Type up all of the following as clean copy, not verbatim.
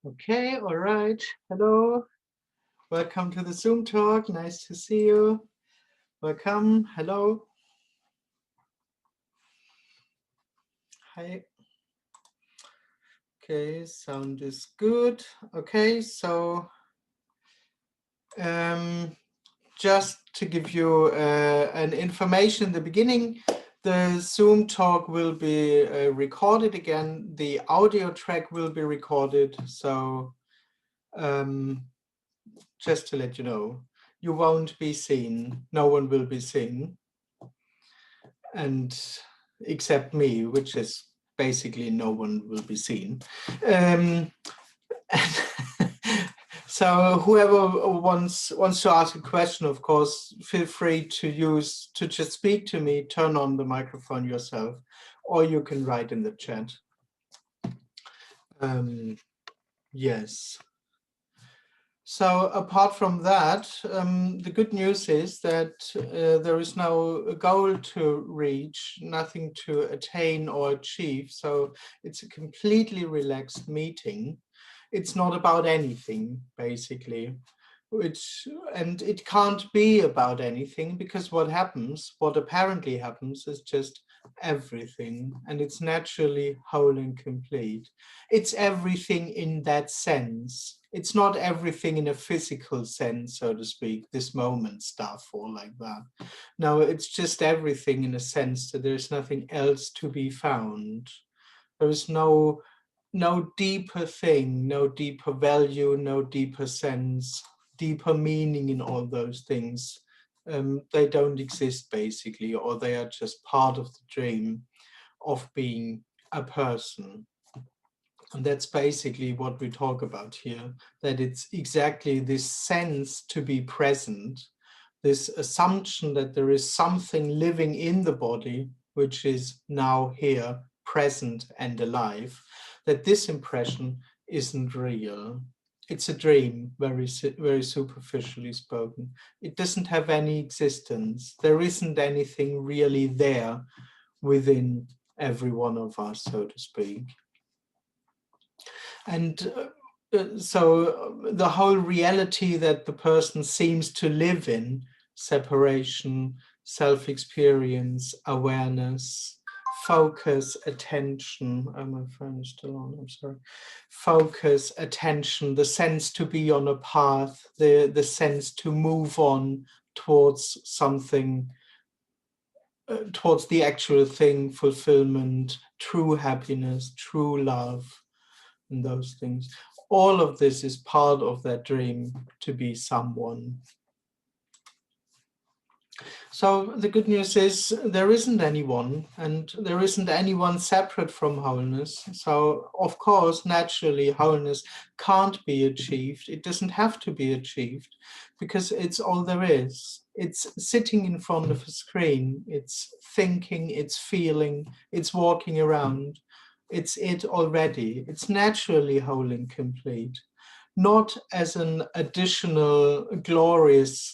Okay, all right. Hello. Welcome to the Zoom talk. Nice to see you. Welcome. Hello. Hi. Okay, sound is good. Okay, so just to give you an information in the beginning, the Zoom talk will be recorded again. The audio track will be recorded. So just to let you know, you won't be seen. No one will be seen. And except me, which is basically no one will be seen. So whoever wants to ask a question, of course, feel free to just speak to me, turn on the microphone yourself, or you can write in the chat. Yes. So apart from that, the good news is that there is no goal to reach, nothing to attain or achieve. So it's a completely relaxed meeting. It's not about anything, basically. And it can't be about anything, because what apparently happens is just everything, and it's naturally whole and complete. It's everything in that sense. It's not everything in a physical sense, so to speak, this moment stuff or like that. No, it's just everything in a sense that there's nothing else to be found. There is no deeper thing, no deeper value, no deeper sense, deeper meaning in all those things. They don't exist, basically, or they are just part of the dream of being a person. And that's basically what we talk about here, that it's exactly this sense to be present, this assumption that there is something living in the body, which is now here, present and alive, that this impression isn't real. It's a dream, very superficially spoken. It doesn't have any existence. There isn't anything really there within every one of us, so to speak. And so the whole reality that the person seems to live in, separation, self-experience, awareness, focus, attention. Oh, my phone is still on, I'm sorry. Focus, attention, the sense to be on a path, the sense to move on towards something, towards the actual thing, fulfillment, true happiness, true love, and those things. All of this is part of that dream to be someone. So the good news is there isn't anyone, and there isn't anyone separate from wholeness. So of course, naturally, wholeness can't be achieved. It doesn't have to be achieved, because it's all there is. It's sitting in front of a screen. It's thinking, it's feeling, it's walking around. It's it already. It's naturally whole and complete, not as an additional glorious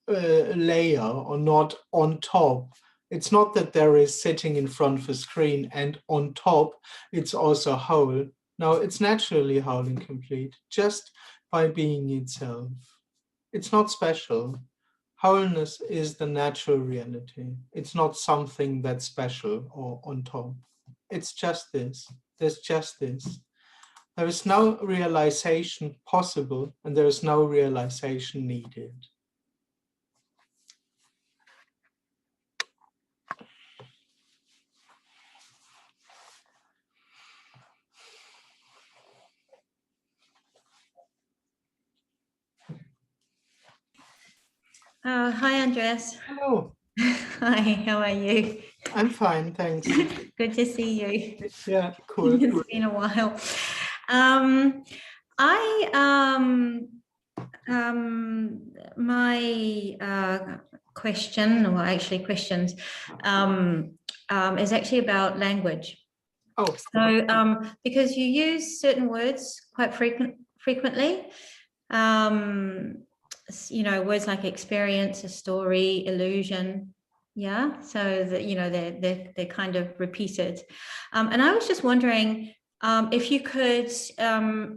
layer, or not on top. It's not that there is sitting in front of a screen and on top it's also whole. No, it's naturally whole and complete just by being itself. It's not special. Wholeness is the natural reality. It's not something that's special or on top. It's just this. There's just this. There is no realization possible, and there is no realization needed. Hi, Andreas. Hello. Hi, how are you? I'm fine, thanks. Good to see you. Yeah, cool. It's been a while. My question, or actually questions, is actually about language. Oh. So, because you use certain words quite frequently, you know, words like experience, a story, illusion, yeah. So that, you know, they're kind of repeated, and I was just wondering, if you could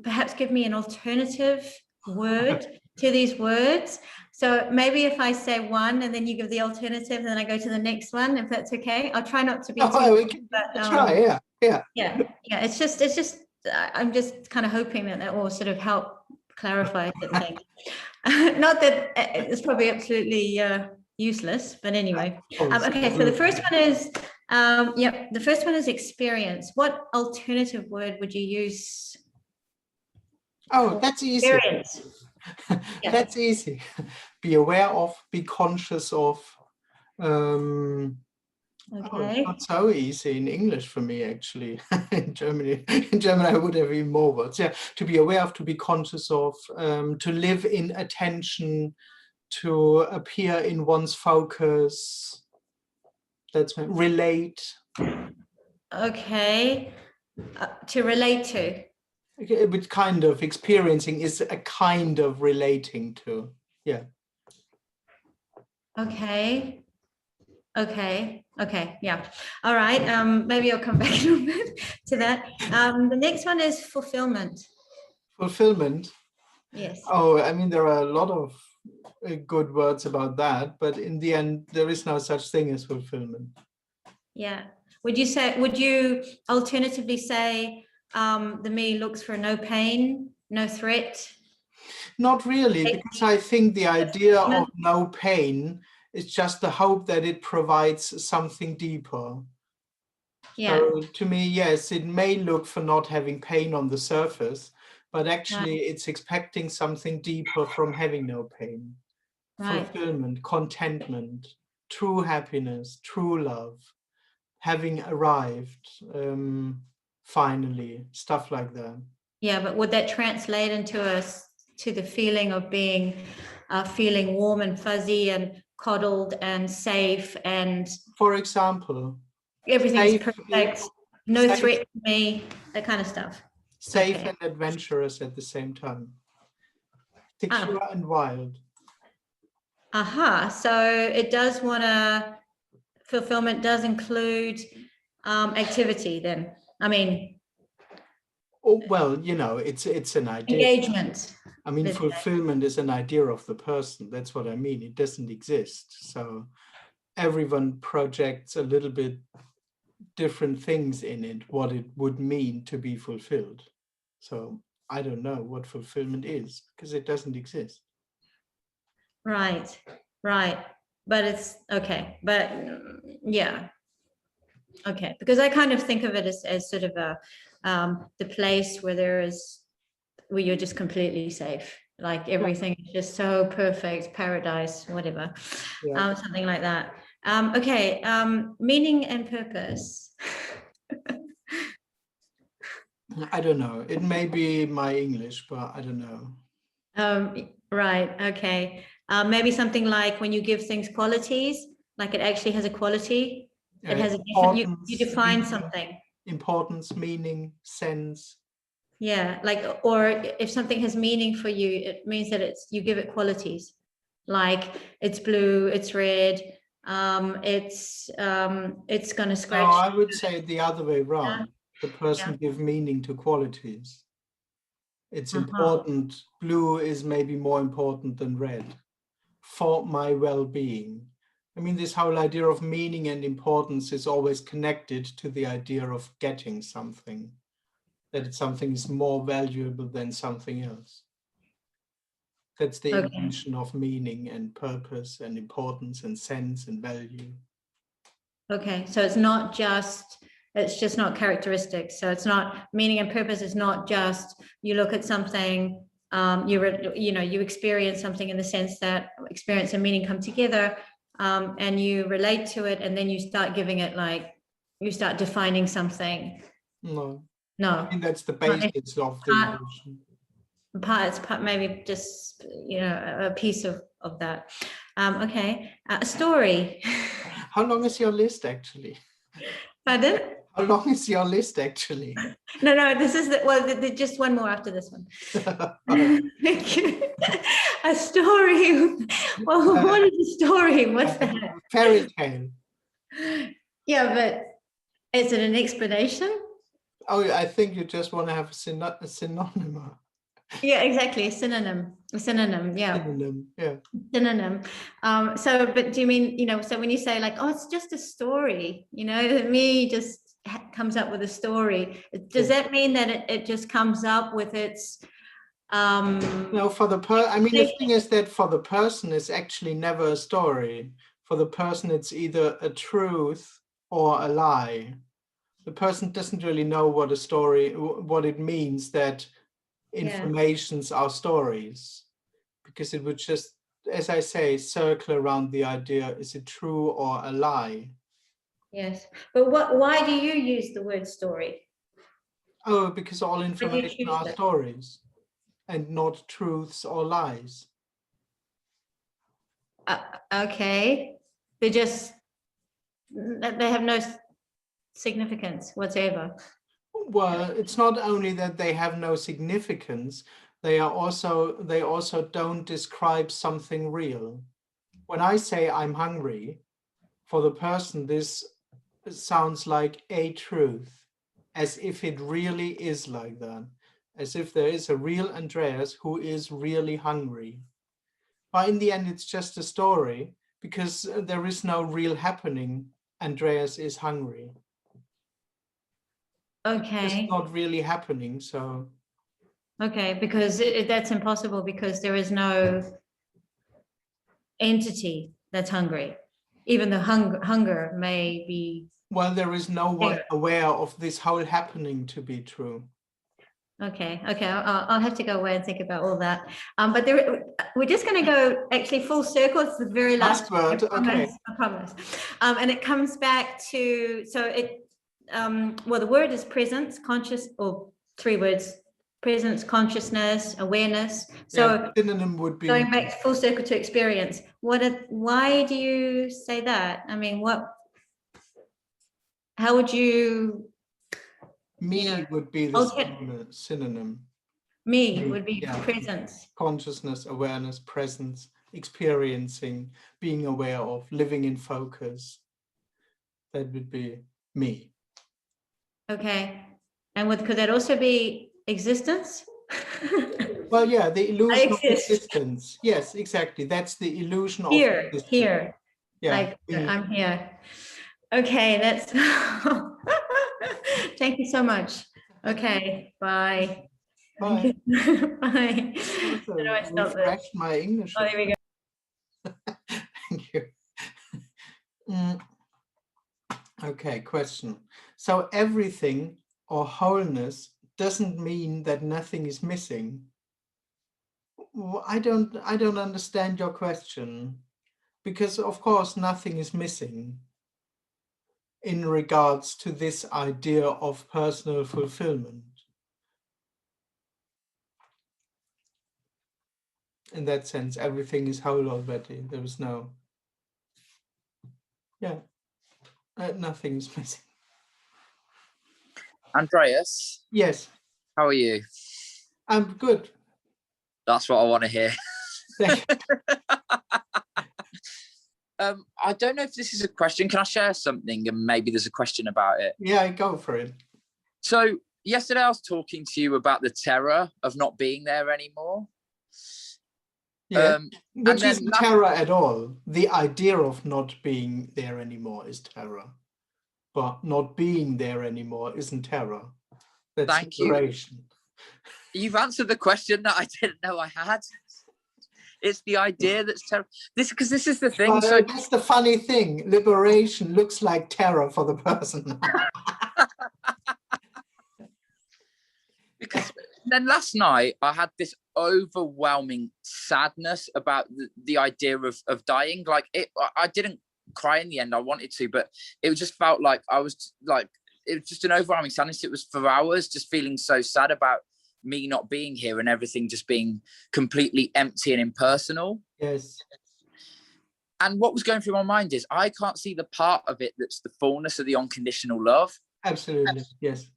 perhaps give me an alternative word to these words. So maybe if I say one and then you give the alternative, and then I go to the next one, if that's okay. I'll try not to be too long, but try, yeah. It's just I'm just kind of hoping that that will sort of help clarify certain things. Not that it's probably absolutely useless, but anyway. Okay, so the first one is the first one is experience. What alternative word would you use? Oh, that's easy. Experience. Yeah. That's easy. Be aware of, be conscious of. Okay. Not so easy in English for me, actually. In German, I would have even more words. Yeah, to be aware of, to be conscious of, to live in attention, to appear in one's focus. That's relate. Okay. To relate to. Okay, but kind of experiencing is a kind of relating to. Yeah. Okay. Yeah. All right. Maybe I'll come back a little bit to that. The next one is fulfillment. Fulfillment. Yes. Oh, I mean, there are a lot of good words about that, but in the end, there is no such thing as fulfillment. Yeah. Would you alternatively say the me looks for no pain, no threat? Not really, because I think the idea of no pain is just the hope that it provides something deeper. Yeah. So to me, yes, it may look for not having pain on the surface, but actually it's expecting something deeper from having no pain. Right. Fulfillment, contentment, true happiness, true love, having arrived, finally, stuff like that. Yeah, but would that translate into to the feeling of being feeling warm and fuzzy and coddled and safe and, for example, everything's safe, perfect, no safe, threat to me, that kind of stuff. safe and adventurous at the same time. Secure and wild. So it does want to, fulfillment does include activity then. I mean, oh, well, you know, it's an idea. Engagement. I mean, fulfillment is an idea of the person. That's what I mean. It doesn't exist. So everyone projects a little bit different things in it, what it would mean to be fulfilled. So I don't know what fulfillment is because it doesn't exist. Right. But it's okay. But yeah. Okay. Because I kind of think of it as sort of a the place where you're just completely safe. Like everything is just so perfect, paradise, whatever. Yeah. Something like that. Okay. Meaning and purpose. I don't know. It may be my English, but I don't know. Right. Okay. Maybe something like when you give things qualities, like it actually has a quality. It has a different, you define something. Importance, meaning, sense. Yeah, like, or if something has meaning for you, it means that you give it qualities. Like it's blue, it's red, it's gonna scratch. No, I would say the other way around. The person give meaning to qualities. It's important. Blue is maybe more important than red for my well-being. I mean, this whole idea of meaning and importance is always connected to the idea of getting something, that something is more valuable than something else. That's the intention of meaning and purpose and importance and sense and value. Okay, so it's just not characteristics. So it's not, meaning and purpose is not just you look at something, you experience something in the sense that experience and meaning come together, and you relate to it, and then you start giving it, like, you start defining something. No. I think that's the basis of the emotion. It's maybe just, a piece of that. Okay, a story. How long is your list actually? Pardon? How long is your list actually? No, this is just one more after this one. A story. Well, what is a story? What's that? Fairy tale. Yeah, but is it an explanation? Oh, I think you just want to have a synonym. Yeah, exactly. A synonym. Yeah. Synonym, yeah. Synonym. So, but do you mean, so when you say like, oh, it's just a story, me just comes up with a story. Does that mean that it just comes up with its No, for the I mean, the thing is that for the person, it's actually never a story. For the person, it's either a truth or a lie. The person doesn't really know what a story, what it means that informations are stories, because it would just, as I say, circle around the idea, is it true or a lie? Yes, but why do you use the word story? Oh, because all information are stories and not truths or lies. Okay, they have no significance whatsoever. Well, it's not only that they have no significance, they also don't describe something real. When I say I'm hungry, for the person, this sounds like a truth, as if it really is like that, as if there is a real Andreas who is really hungry. But in the end, it's just a story, because there is no real happening. Andreas is hungry. Okay. It's not really happening, so. Okay, because that's impossible, because there is no entity that's hungry, even though hunger may be. Well, there is no one aware of this whole happening to be true. Okay, I'll have to go away and think about all that. But we're just going to go actually full circle. It's the very last word. Okay. I promise. And it comes back to, so it, well, the word is presence, conscious, or 3 words: presence, consciousness, awareness. So synonym would be going back full circle to experience. Why do you say that? I mean, how would you? Me would be the synonym. Me would be presence. Consciousness, awareness, presence, experiencing, being aware of, living in focus. That would be me. Okay. And could that also be existence? Well, yeah, the illusion of existence. Yes, exactly. That's the illusion of existence. Here. Yeah. Like, I'm here. Okay, that's thank you so much. Okay, bye. Bye. Bye. Refreshed my English. Oh, there we go. Thank you. Okay, question. So everything or wholeness doesn't mean that nothing is missing. I don't understand your question, because of course nothing is missing in regards to this idea of personal fulfillment. In that sense, everything is whole already. There is no, nothing is missing. Andreas? Yes. How are you? I'm good. That's what I want to hear. I don't know if this is a question. Can I share something and maybe there's a question about it? Yeah, go for it. So yesterday I was talking to you about the terror of not being there anymore. Yeah, which isn't terror at all. The idea of not being there anymore is terror. But not being there anymore isn't terror. That's liberation. You've answered the question that I didn't know I had. It's the idea that's terror. Because this is the thing. Well, so that's the funny thing. Liberation looks like terror for the person. Because then last night I had this overwhelming sadness about the idea of dying. Like I didn't cry in the end. I wanted to, but it just felt like I was like, it was just an overwhelming sadness. It was for hours, just feeling so sad about me not being here and everything just being completely empty and impersonal. Yes. And what was going through my mind is I can't see the part of it that's the fullness of the unconditional love. Absolutely. Yes.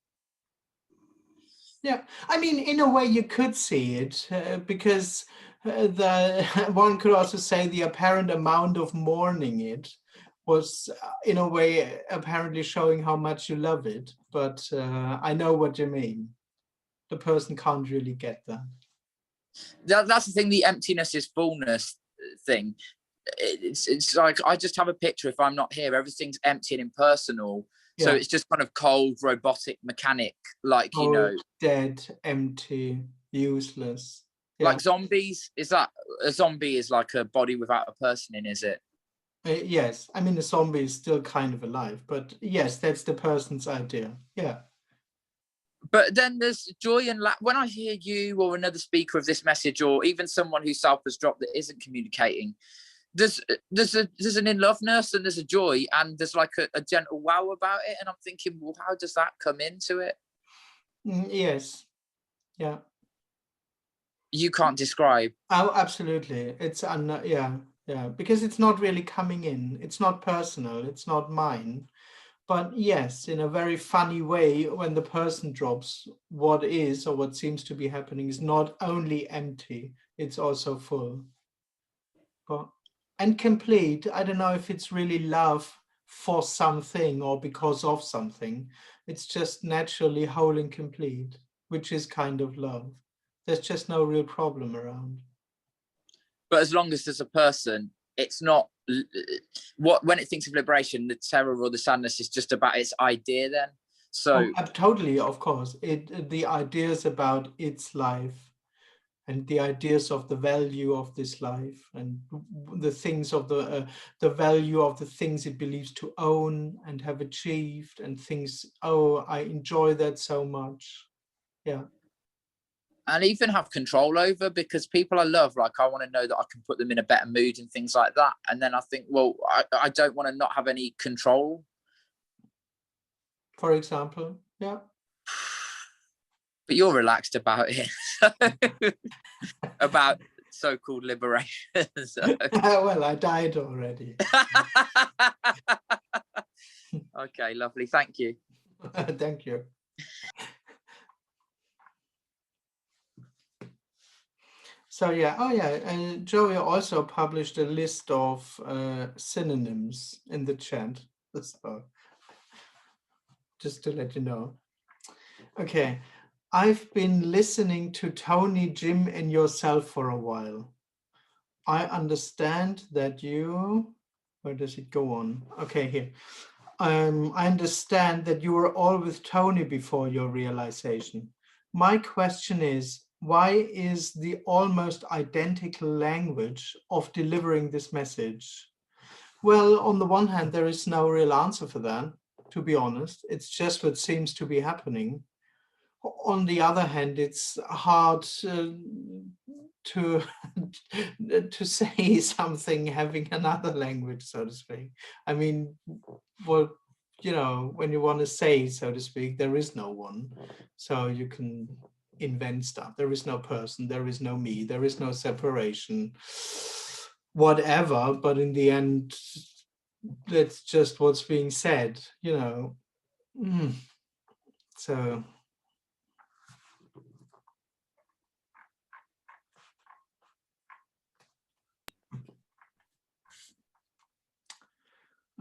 Yeah, I mean, in a way you could see it because one could also say the apparent amount of mourning it was in a way apparently showing how much you love it, but I know what you mean. The person can't really get that. That's the thing, the emptiness is fullness thing. It's like, I just have a picture, if I'm not here, everything's empty and impersonal. So it's just kind of cold, robotic, mechanic, like, you know. Dead, empty, useless. Like zombies, is that, a zombie is like a body without a person in, is it? Yes, I mean, a zombie is still kind of alive, but yes, that's the person's idea. Yeah. But then there's joy and when I hear you or another speaker of this message, or even someone whose self has dropped that isn't communicating, there's an in-loveness and there's a joy and there's like a gentle wow about it. And I'm thinking, well, how does that come into it? Yes. Yeah. You can't describe. Oh, absolutely. It's yeah, because it's not really coming in. It's not personal. It's not mine. But yes, in a very funny way, when the person drops, what is or what seems to be happening is not only empty, it's also full. And complete. I don't know if it's really love for something or because of something. It's just naturally whole and complete, which is kind of love. There's just no real problem around. But as long as there's a person, it's not when it thinks of liberation, the terror or the sadness is just about its idea then. So totally, of course. The ideas about its life and the ideas of the value of this life and the things of the value of the things it believes to own and have achieved and things, oh, I enjoy that so much. Yeah. And even have control over, because people I love, like, I want to know that I can put them in a better mood and things like that. And then I think, well, I don't want to not have any control. For example, yeah. But you're relaxed about it. About so-called liberation. So. Well, I died already. Okay, lovely. Thank you. Thank you. So yeah, oh yeah, Joey also published a list of synonyms in the chat. So, just to let you know. Okay, I've been listening to Tony, Jim, and yourself for a while. I understand that you, where does it go on? Okay, here. I understand that you were all with Tony before your realization. My question is, why is the almost identical language of delivering this message? Well, on the one hand, there is no real answer for that, to be honest. It's just what seems to be happening. On the other hand, it's hard to say something having another language, so to speak. I mean, well, you know, when you want to say, so to speak, there is no one. So you can invent stuff. There is no person, there is no me, there is no separation, whatever. But in the end, that's just what's being said, you know. So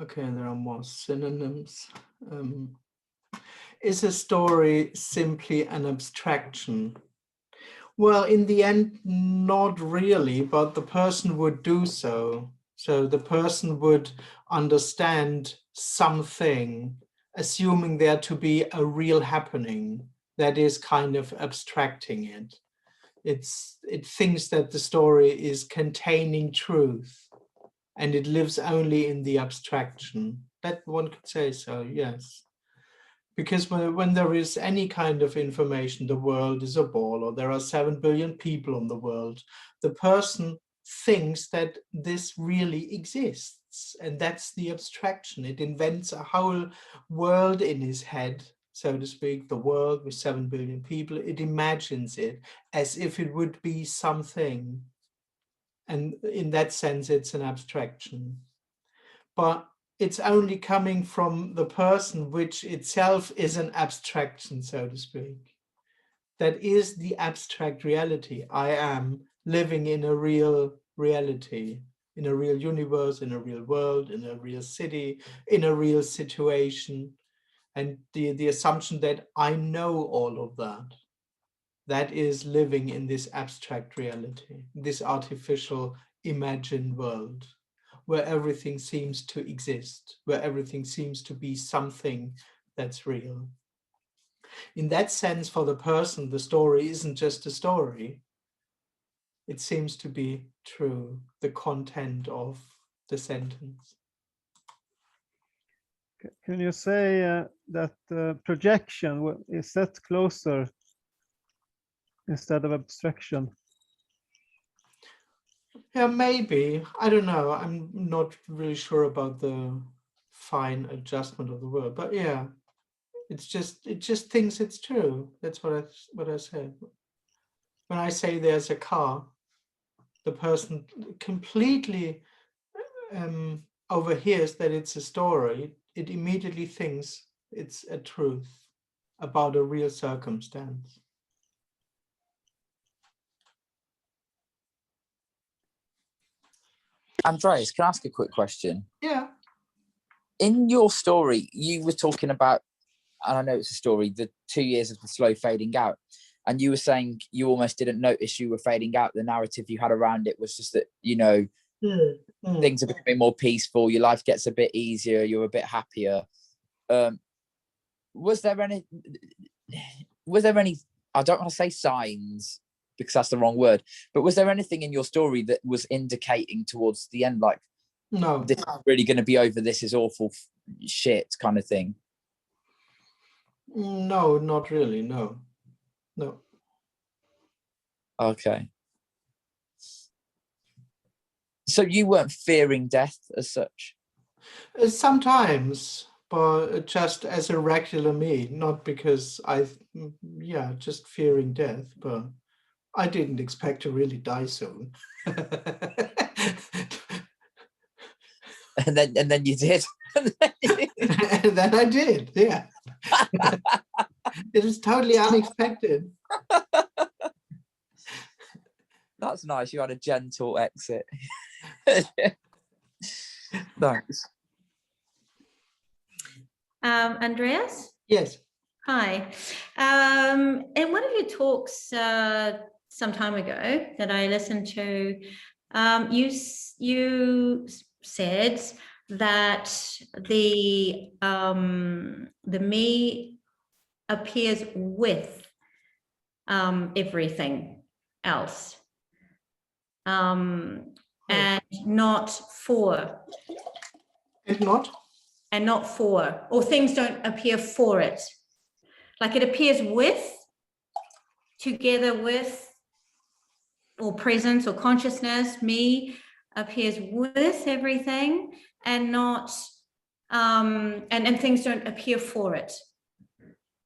okay, there are more synonyms. Is a story simply an abstraction? Well, in the end, not really, but the person would do so. So the person would understand something, assuming there to be a real happening that is kind of abstracting it. It thinks that the story is containing truth and it lives only in the abstraction. That one could say so, yes. Because when there is any kind of information, the world is a ball, or there are 7 billion people on the world, the person thinks that this really exists. And that's the abstraction. It invents a whole world in his head, so to speak, the world with 7 billion people. It imagines it as if it would be something. And in that sense, it's an abstraction. But it's only coming from the person, which itself is an abstraction, so to speak. That is the abstract reality. I am living in a real reality. in a real universe, in a real world, in a real city, in a real situation. And the assumption that I know all of that, that is living in this abstract reality, this artificial imagined world, where everything seems to exist, where everything seems to be something that's real. In that sense, for the person, the story isn't just a story. It seems to be true, the content of the sentence. Can you say that projection, is that closer instead of abstraction? Yeah, maybe. I don't know. I'm not really sure about the fine adjustment of the word, but yeah, it just thinks it's true. That's what I said. When I say there's a car, the person completely overhears that it's a story. It immediately thinks it's a truth about a real circumstance. Andreas, can I ask a quick question? Yeah. In your story, you were talking about, and I know it's a story, the 2 years of the slow fading out. And you were saying you almost didn't notice you were fading out. The narrative you had around it was just that, you know, things are becoming more peaceful, your life gets a bit easier, you're a bit happier. Was there any, I don't want to say signs because that's the wrong word, but was there anything in your story that was indicating towards the end, like, no, this is really going to be over, this is awful shit kind of thing? No, not really. No. Okay. So you weren't fearing death as such? Sometimes, but just as a regular me, not because just fearing death, but I didn't expect to really die soon. And then you did. And then I did, yeah. It was totally unexpected. That's nice. You had a gentle exit. Thanks. Andreas? Yes. Hi. In one of your talks some time ago that I listened to, you said that the me appears with everything else, and not for. And not for, or things don't appear for it. Like it appears with, together with, or presence or consciousness, me appears with everything and not, and things don't appear for it.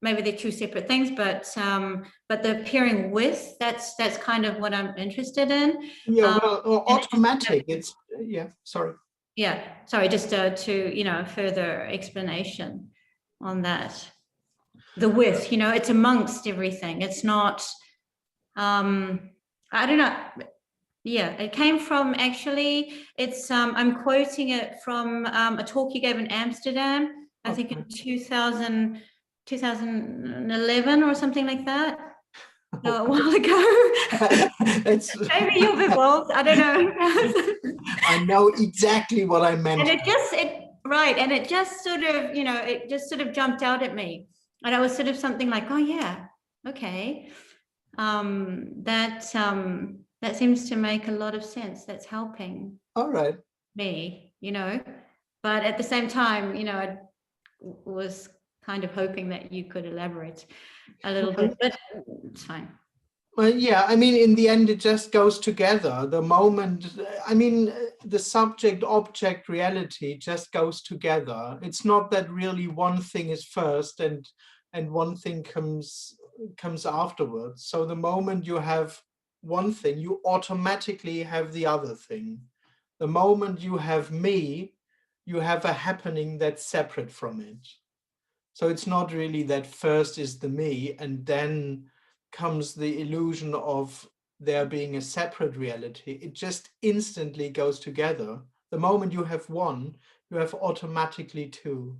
Maybe they're two separate things, but the appearing with, that's kind of what I'm interested in. Yeah, well, automatic. It's sorry. Yeah, sorry, just to, further explanation on that. The with, it's amongst everything. It's not, I don't know. Yeah, it came from, actually, it's, I'm quoting it from a talk you gave in Amsterdam, I think in 2011 or something like that. No, a while ago. Maybe you're a bit old, I don't know. I know exactly what I meant. And it just sort of, it just sort of jumped out at me. And I was sort of something like, oh yeah, okay. That seems to make a lot of sense. That's helping. All right. Me, but at the same time, I was kind of hoping that you could elaborate a little bit, but it's fine. Well, yeah, I mean, in the end, it just goes together. The moment, I mean, the subject-object reality just goes together. It's not that really one thing is first and one thing comes afterwards. So the moment you have one thing, you automatically have the other thing. The moment you have me, you have a happening that's separate from it. So it's not really that first is the me and then comes the illusion of there being a separate reality. It just instantly goes together. The moment you have one, you have automatically two.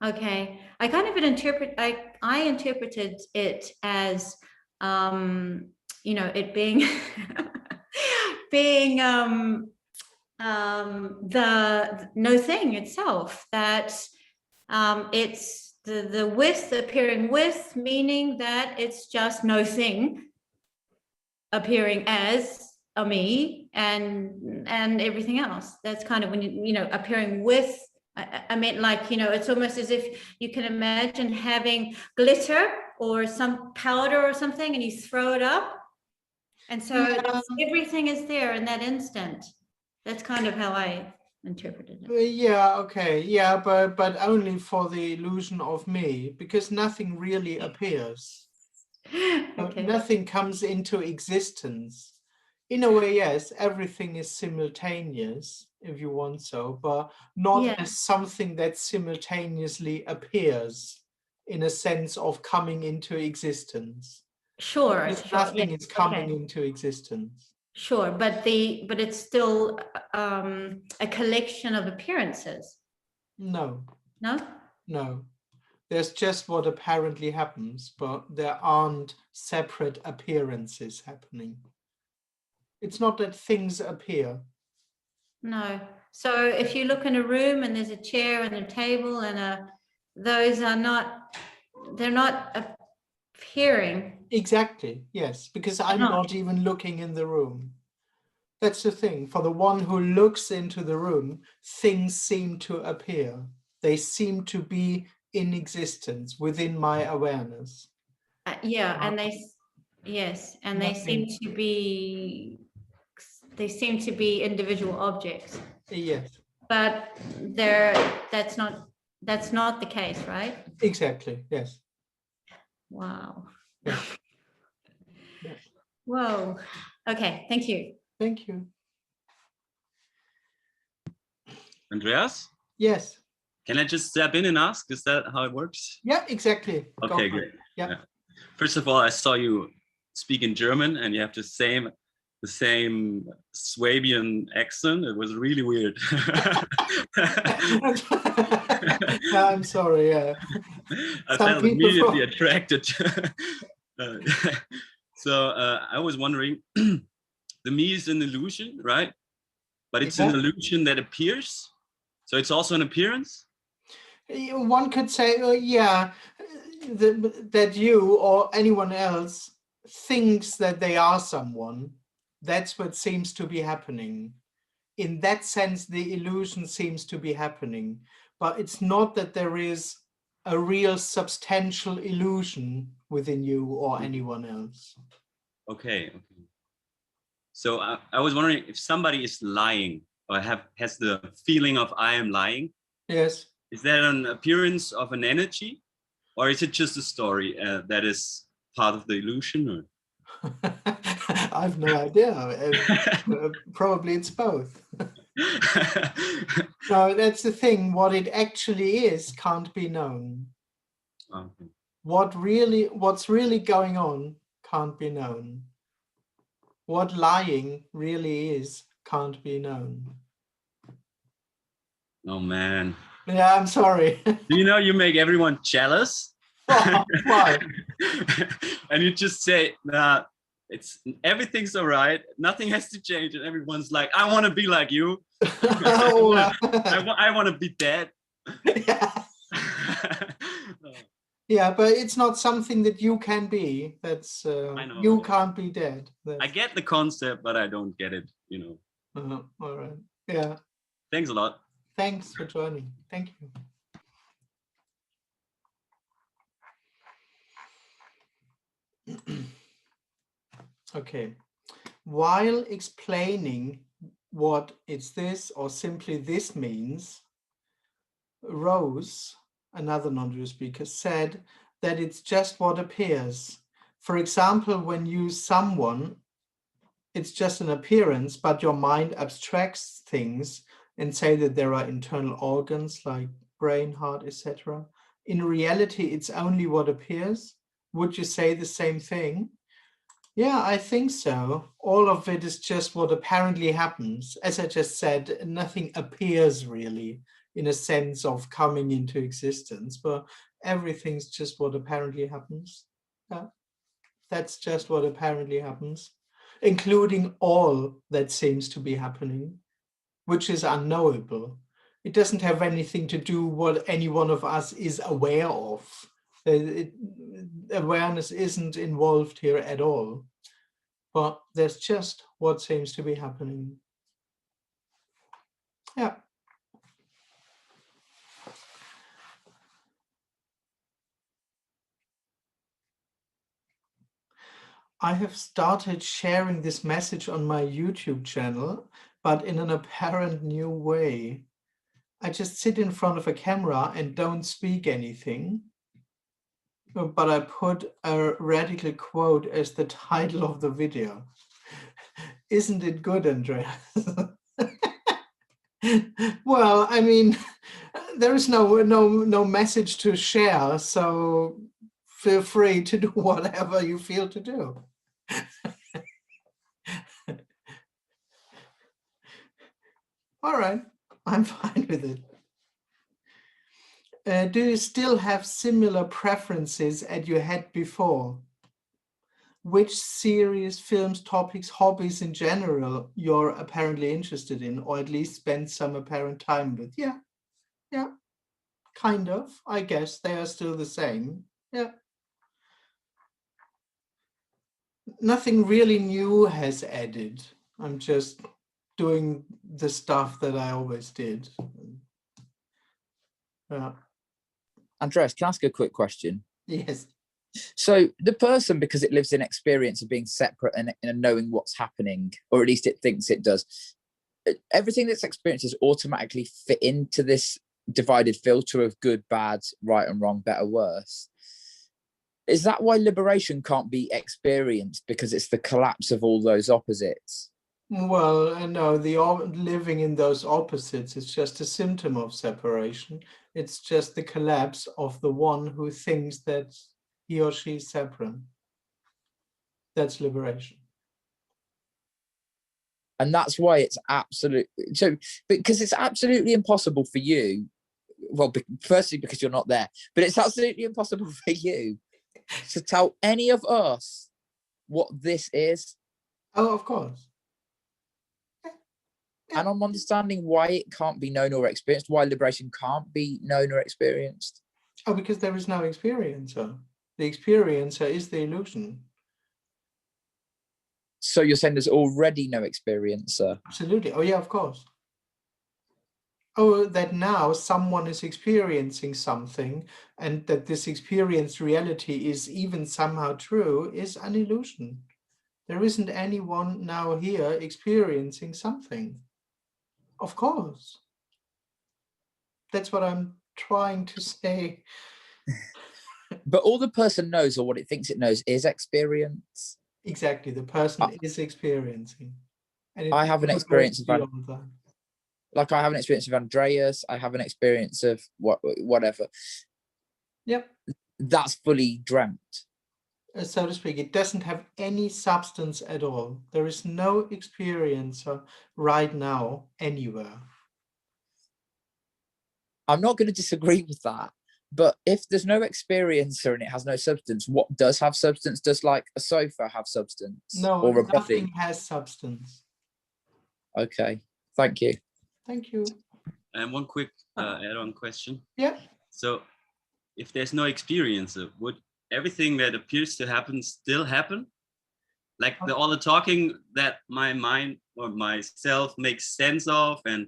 Okay, I kind of I interpreted it as, you know, it being being the no thing itself, that it's the with appearing with, meaning that it's just no thing appearing as a me and everything else. That's kind of when you know, appearing with. I meant, like, you know, it's almost as if you can imagine having glitter or some powder or something, and you throw it up, and so everything is there in that instant. That's kind of how I interpreted it. Yeah, okay, yeah, but only for the illusion of me, because nothing really appears. Okay. Nothing comes into existence. In a way, yes, everything is simultaneous, if you want so, but not Yeah. as something that simultaneously appears in a sense of coming into existence. Sure. Because Sure. nothing Yeah. is coming Okay. into existence. Sure, but it's still a collection of appearances. No, No? no. There's just what apparently happens, but there aren't separate appearances happening. It's not that things appear. No. So if you look in a room and there's a chair and a table and those are not, they're not appearing. Exactly, yes, because I'm not even looking in the room. That's the thing. For the one who looks into the room, things seem to appear. They seem to be in existence within my awareness. Yeah, and yes, and they seem to be individual objects. Yes. But that's not the case, right? Exactly, yes. Wow. Yes. Yes. Whoa. Okay, thank you. Thank you. Andreas? Yes. Can I just step in and ask? Is that how it works? Yeah, exactly. Okay, great. Yeah. First of all, I saw you speak in German and you have the same Swabian accent. It was really weird. I'm sorry. Yeah. I felt immediately attracted. So I was wondering, the me is an illusion, right? But it's an illusion that appears. So it's also an appearance? One could say, yeah, that you or anyone else thinks that they are someone. That's what seems to be happening. In that sense, the illusion seems to be happening, but it's not that there is a real substantial illusion within you or anyone else. Okay. So I was wondering if somebody is lying or has the feeling of I am lying. Yes. Is that an appearance of an energy, or is it just a story that is part of the illusion? Or? I've no idea. Probably it's both. No, that's the thing. What it actually is can't be known. Okay. What's really going on can't be known. What lying really is can't be known. Oh man. Yeah, I'm sorry. Do you know you make everyone jealous? Oh, why? And you just say, nah, everything's all right. Nothing has to change. And everyone's like, I want to be like you. I want to be dead. Yeah. Yeah, but it's not something that you can be. That's I know, you can't be dead. I get the concept, but I don't get it, All right. Yeah. Thanks a lot. Thanks for joining. Thank you. Okay. While explaining what it's this or simply this means, Rose, another non-dual speaker, said that it's just what appears. For example, when you someone, it's just an appearance, but your mind abstracts things and say that there are internal organs like brain, heart, etc. In reality, it's only what appears. Would you say the same thing? Yeah, I think so. All of it is just what apparently happens. As I just said, nothing appears really in a sense of coming into existence, but everything's just what apparently happens. Yeah, that's just what apparently happens, including all that seems to be happening, which is unknowable. It doesn't have anything to do what any one of us is aware of. Awareness isn't involved here at all. But there's just what seems to be happening. Yeah. I have started sharing this message on my YouTube channel, but in an apparent new way. I just sit in front of a camera and don't speak anything. But I put a radical quote as the title of the video. Isn't it good, Andreas? Well, I mean, there is no message to share, so feel free to do whatever you feel to do. All right, I'm fine with it. Do you still have similar preferences as you had before? Which series, films, topics, hobbies in general you're apparently interested in, or at least spend some apparent time with? Yeah, kind of. I guess they are still the same. Yeah. Nothing really new has added. I'm just doing the stuff that I always did. Andreas, can I ask a quick question? Yes. So the person, because it lives in experience of being separate and knowing what's happening, or at least it thinks it does, everything that's experienced is automatically fit into this divided filter of good, bad, right and wrong, better, worse. Is that why liberation can't be experienced, because it's the collapse of all those opposites? Well, no, living in those opposites is just a symptom of separation. It's just the collapse of the one who thinks that he or she is separate. That's liberation. And that's why it's absolute. So, because it's absolutely impossible for you. Well, firstly, because you're not there, but it's absolutely impossible for you to tell any of us what this is. Oh, of course. And I'm understanding why it can't be known or experienced, why liberation can't be known or experienced. Oh, because there is no experiencer. The experiencer is the illusion. So you're saying there's already no experiencer? Absolutely. Oh, yeah, of course. Oh, that now someone is experiencing something and that this experienced reality is even somehow true is an illusion. There isn't anyone now here experiencing something. Of course. That's what I'm trying to say. But all the person knows, or what it thinks it knows, is experience. Exactly. The person is experiencing. And I have an experience of beyond that. Like I have an experience of Andreas. I have an experience of whatever. Yep. That's fully dreamt. So to speak, it doesn't have any substance at all. There is no experiencer right now anywhere. I'm not going to disagree with that. But if there's no experiencer and it has no substance, what does have substance? Does like a sofa have substance? No, or a nothing body? has substance. Okay, thank you. Thank you. And one quick add-on question. Yeah. So if there's no experiencer, would everything that appears to happen still happen? Like all the talking that my mind or myself makes sense of and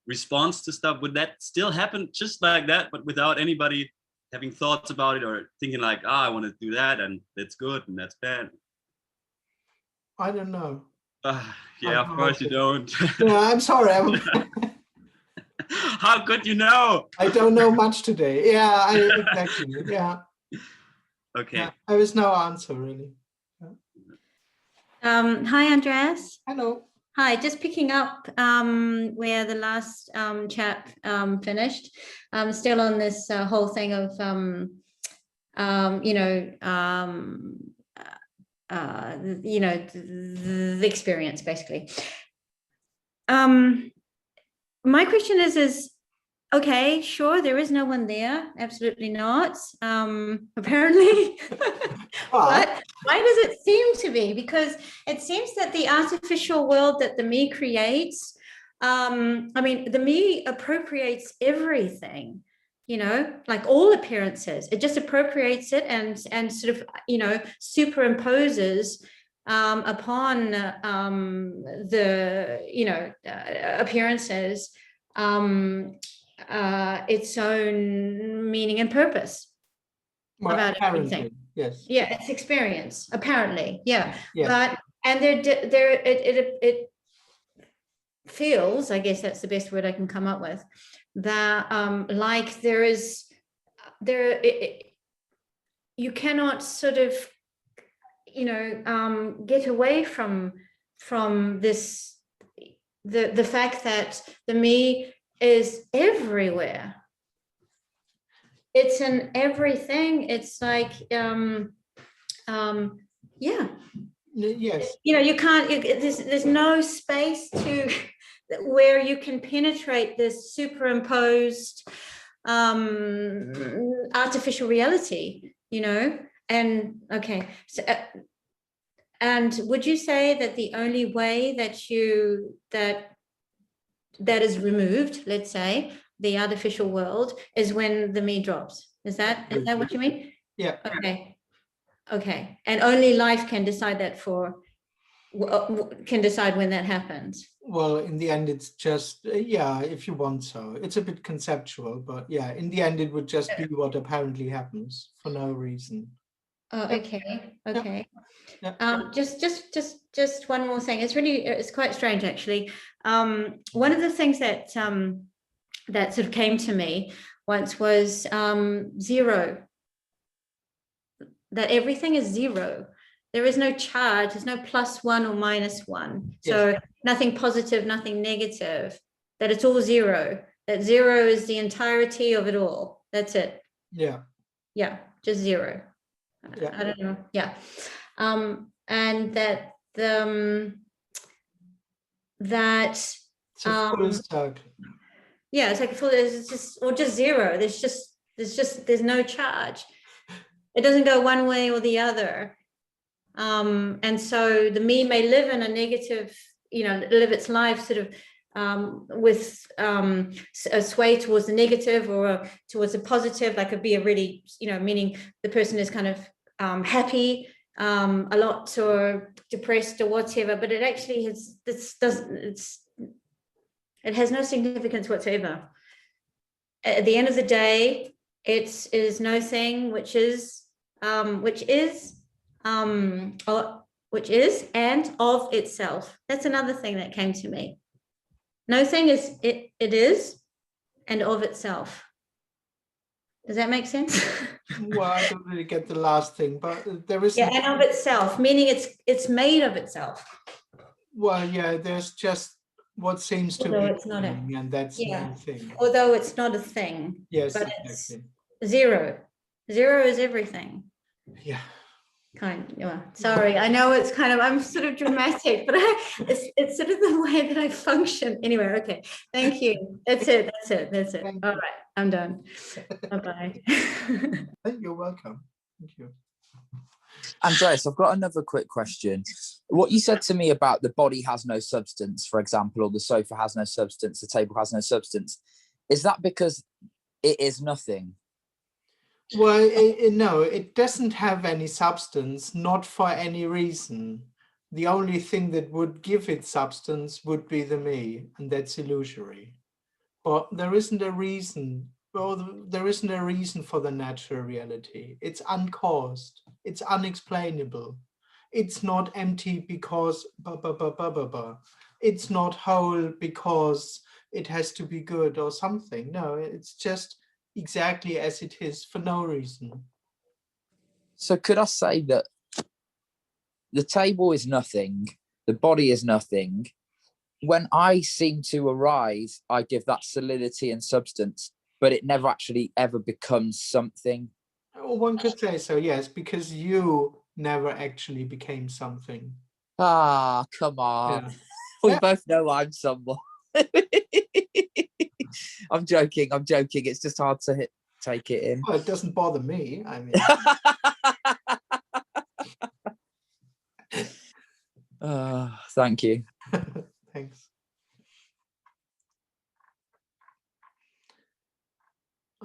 responds to stuff, would that still happen just like that, but without anybody having thoughts about it or thinking like, I want to do that and that's good and that's bad? I don't know. Yeah, of course you don't. Yeah, I'm sorry. How could you know? I don't know much today. Yeah, exactly. Yeah. Okay. Yeah, there is no answer really. Hi, Andreas. Hello. Hi, just picking up where the last chat finished. Still on this whole thing of, you know, the experience basically. My question is, okay, sure, there is no one there. Absolutely not. Apparently. But why does it seem to be? Because it seems that the artificial world that the me creates, I mean, the me appropriates everything, you know, like all appearances. It just appropriates it and sort of, you know, superimposes upon the, you know, appearances, its own meaning and purpose about everything. Yes. Yeah, it's experience, apparently. Yeah. Yes. But and it feels, I guess that's the best word I can come up with, that like you cannot sort of, you know, get away from this, the fact that the me is everywhere. It's in everything. It's like yeah. Yes. You know, you can't, there's no space to where you can penetrate this superimposed artificial reality, you know. And okay, so and would you say that the only way that that is removed, let's say, the artificial world, is when the me drops? Is that what you mean? Yeah. Okay. And only life can decide that can decide when that happens. Well, in the end, it's just, yeah, if you want so. It's a bit conceptual, but yeah, in the end, it would just be what apparently happens for no reason. Oh, okay. Yeah. Just one more thing. It's quite strange, actually. One of the things that that sort of came to me once was zero. That everything is zero. There is no charge. There's no +1 or -1. So Yes. nothing positive, nothing negative. That it's all zero. That zero is the entirety of it all. That's it. Yeah. Yeah, just zero. Yeah. I don't know. Yeah. And that that It's a full circle. yeah, it's like it's just zero. There's no charge. It doesn't go one way or the other. And so the me may live in a negative, you know, live its life sort of with a sway towards the negative or towards the positive. That could be a really, you know, meaning the person is kind of happy a lot or depressed or whatever, but it actually it has no significance whatsoever. At the end of the day, it is no thing which is and of itself. That's another thing that came to me. No thing is it is and of itself. Does that make sense? Well, I don't really get the last thing, but there is. Yeah, and of itself, meaning it's made of itself. Well, yeah, there's just what seems to Although be, it's not and that's yeah. the thing. Although it's not a thing. Yes, but exactly. It's zero. Zero is everything. Yeah. Sorry, I know it's kind of, I'm sort of dramatic, but it's sort of the way that I function. Anyway, okay. Thank you. That's it. All right, I'm done. Bye-bye. You're welcome. Thank you. Andreas, I've got another quick question. What you said to me about the body has no substance, for example, or the sofa has no substance, the table has no substance, is that because it is nothing? Well, no, it doesn't have any substance, not for any reason. The only thing that would give it substance would be the me, and that's illusory. But there isn't a reason. Well, there isn't a reason for the natural reality. It's uncaused. It's unexplainable. It's not empty because It's not whole because it has to be good or something. No, it's just exactly as it is for no reason. So could I say that the table is nothing, the body is nothing. When I seem to arise, I give that solidity and substance, but it never actually ever becomes something. Well, one could say so, yes, because you never actually became something. Ah, come on. Yeah. We Yeah. both know I'm someone. I'm joking. It's just hard to take it in. Well, it doesn't bother me. I mean, Thank you. thanks.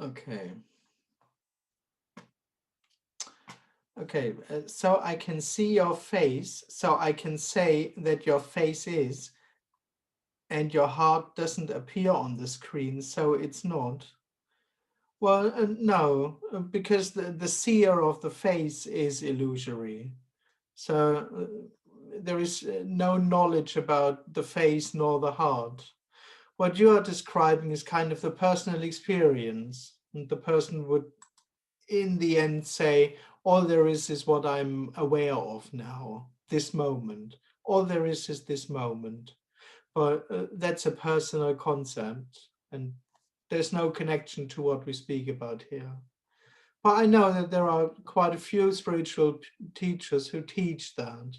Okay. Okay, so I can see your face, so I can say that your face is, and your heart doesn't appear on the screen, so it's not. Well, no, because the seer of the face is illusory. So there is no knowledge about the face nor the heart. What you are describing is kind of the personal experience, and the person would in the end say, all there is what I'm aware of now, this moment. All there is this moment. But that's a personal concept, and there's no connection to what we speak about here. But I know that there are quite a few spiritual teachers who teach that.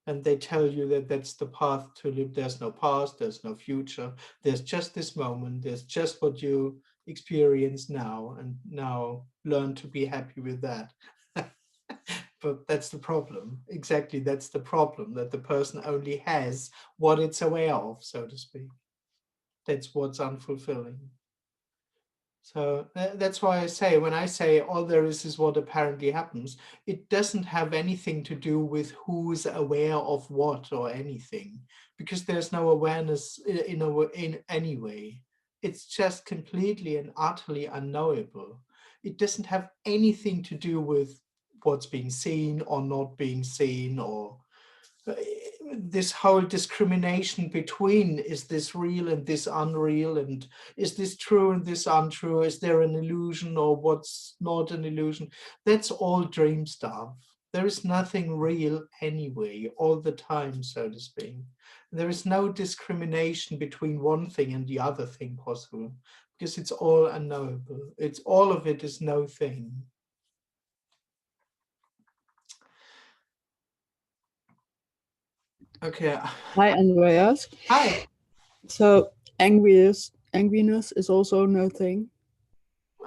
And they tell you that that's the path to live. There's no past, there's no future. There's just this moment. There's just what you experience now. And now learn to be happy with that. But that's the problem. Exactly, that's the problem, that the person only has what it's aware of, so to speak. That's what's unfulfilling. So that's why I say, when I say all there is what apparently happens, it doesn't have anything to do with who's aware of what or anything, because there's no awareness in any way. It's just completely and utterly unknowable. It doesn't have anything to do with what's being seen or not being seen, or this whole discrimination between, is this real and this unreal, and is this true and this untrue, is there an illusion or what's not an illusion? That's all dream stuff. There is nothing real anyway, all the time, so to speak. There is no discrimination between one thing and the other thing possible, because it's all unknowable. It's all of it is no thing. Okay. Hi, Andreas. Hi. So angriness is also no thing.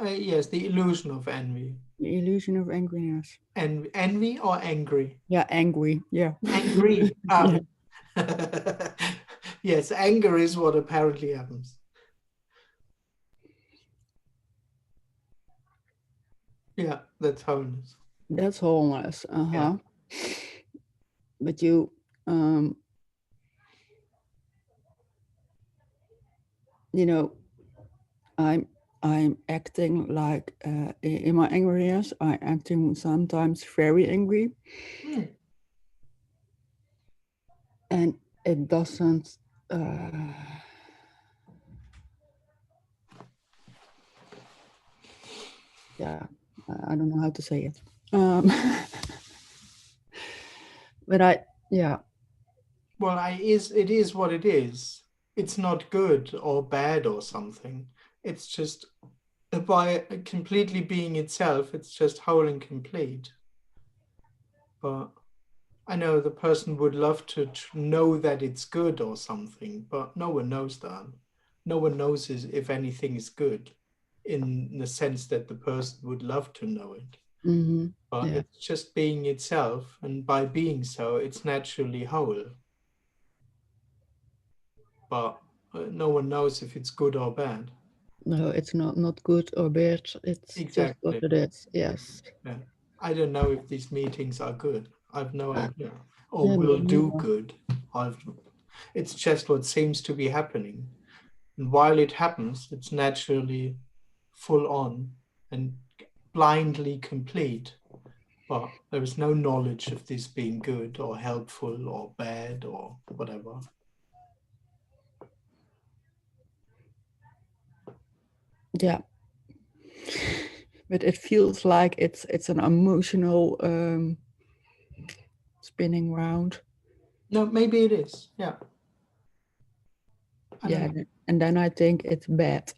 Yes, the illusion of envy. The illusion of angriness. And envy or angry? Yeah, angry. Yeah. Angry. Yes, anger is what apparently happens. Yeah, that's wholeness. That's wholeness. Yeah. But you you know, I'm acting like in my angriness, I'm acting sometimes very angry. And it doesn't yeah, I don't know how to say it. But yeah. Well, it is what it is. It's not good or bad or something. It's just, by completely being itself, it's just whole and complete. But I know the person would love to know that it's good or something, but no one knows that. No one knows if anything is good, in the sense that the person would love to know it. Mm-hmm. But Yeah. it's just being itself, and by being so, it's naturally whole. But no one knows if it's good or bad. No, it's not good or bad. It's Exactly. just what it is. Yes. Yeah. I don't know if these meetings are good. I've no idea. Or Yeah, will me do neither. good. It's just what seems to be happening. And while it happens, it's naturally full on and blindly complete. But there is no knowledge of this being good or helpful or bad or whatever. Yeah. But it feels like it's an emotional spinning round. No, maybe it is. Yeah. Yeah, and then I think it's bad.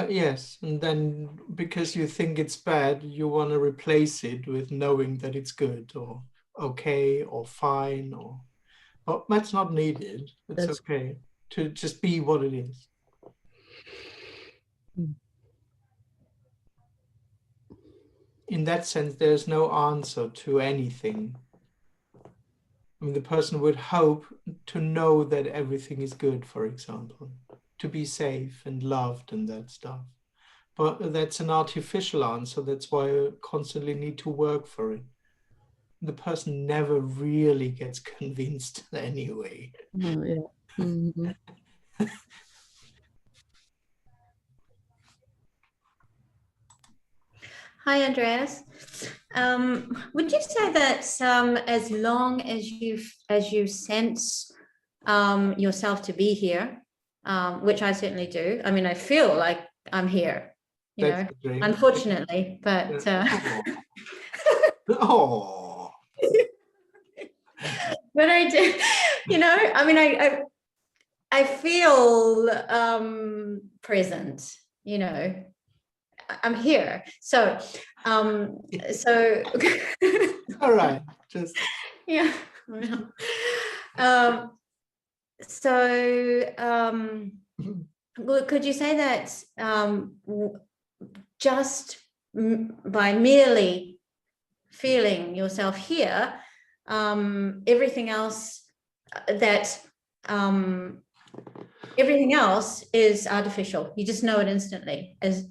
Yes, and then because you think it's bad, you want to replace it with knowing that it's good or okay or fine, or but that's not needed. It's That's- okay to just be what it is. In that sense, there's no answer to anything. I mean, the person would hope to know that everything is good, for example, to be safe and loved and that stuff. But that's an artificial answer. That's why I constantly need to work for it. The person never really gets convinced anyway. Oh, yeah. Mhm. Hi, Andreas. Would you say that as long as you sense yourself to be here, which I certainly do. I mean, I feel like I'm here, you That's know, the dream. unfortunately, but Oh. but I do, you know, I mean, I feel present, you know. I'm here. So All right. Just yeah. Well, could you say that just by merely feeling yourself here, everything else everything else is artificial. You just know it instantly, as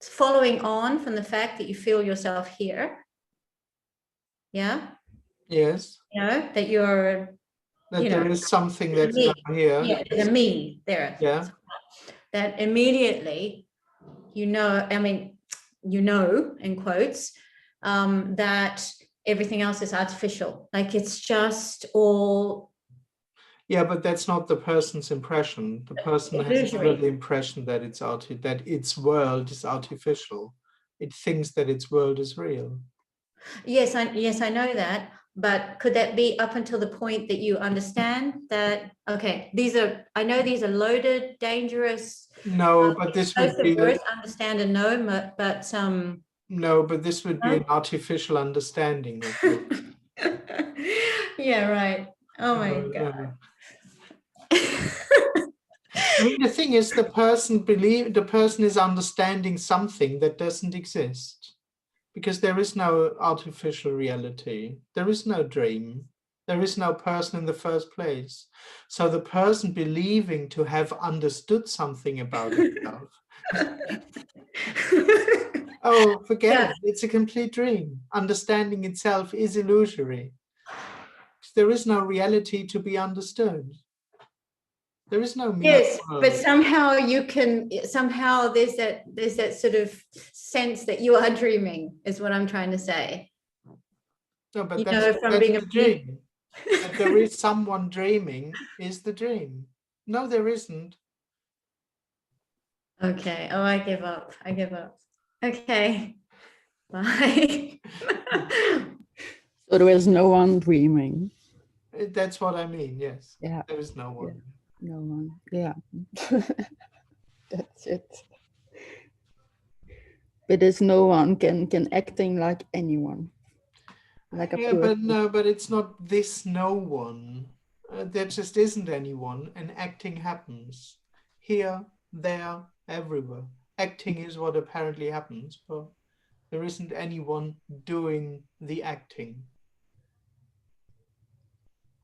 following on from the fact that you feel yourself here. Yeah. yes. You know, that you're, That you there know, is something that's me. now here. Yeah, there's a me there. Yeah. That immediately, you know, I mean, you know, in quotes, that everything else is artificial. Like it's just all. Yeah, but that's not the person's impression. The person has Illusory. never the impression that that its world is artificial. It thinks that its world is real. Yes, I know that. But could that be up until the point that you understand that, okay, I know these are loaded, dangerous. No, but this would be Words, understand and know, but no, but this would be an artificial understanding of it. yeah, right. Oh my No, God. no. I mean, the thing is, the person is understanding something that doesn't exist, because there is no artificial reality. There is no dream. There is no person in the first place. So the person believing to have understood something about itself. Oh, forget it. It's a complete dream. Understanding itself is illusory. There is no reality to be understood. There is no yes, world. but somehow there's that sort of sense that you are dreaming, is what I'm trying to say. No, but You that's, know, from that's being the dream. That there is someone dreaming is the dream. No, there isn't. Okay. Oh, I give up. Okay. Bye. So there is no one dreaming. That's what I mean. Yes. Yeah. There is no one. No one. Yeah. That's it. But there's no one can acting like anyone. Like a Yeah, but person. no, but it's not this no one. There just isn't anyone, and acting happens here, there, everywhere. Acting is what apparently happens, but there isn't anyone doing the acting.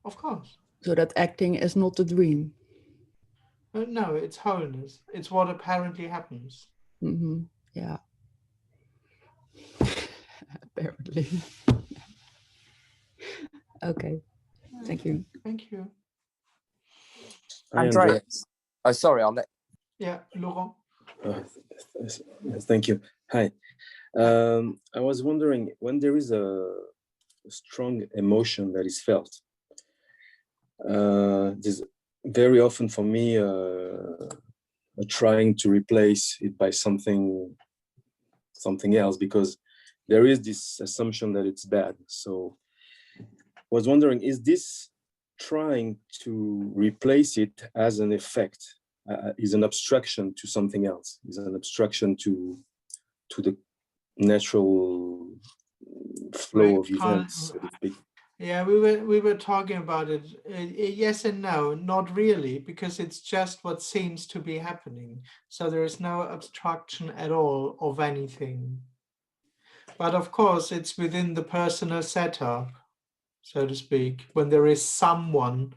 Of course. So that acting is not a dream. No, it's wholeness. It's what apparently happens. Mm-hmm. Yeah. Apparently. Okay. Thank you. Thank you. Hi, Andreas. Oh, sorry, I'll let. Yeah, Laurent. Thank you. Hi. I was wondering, when there is a strong emotion that is felt, there's very often for me trying to replace it by something else, because there is this assumption that it's bad. So I was wondering, is this trying to replace it as an effect is an abstraction to something else, is an abstraction to the natural flow of events, so to speak. Yeah, we were talking about it. Yes and no, not really, because it's just what seems to be happening. So there is no abstraction at all of anything. But of course, it's within the personal setup, so to speak, when there is someone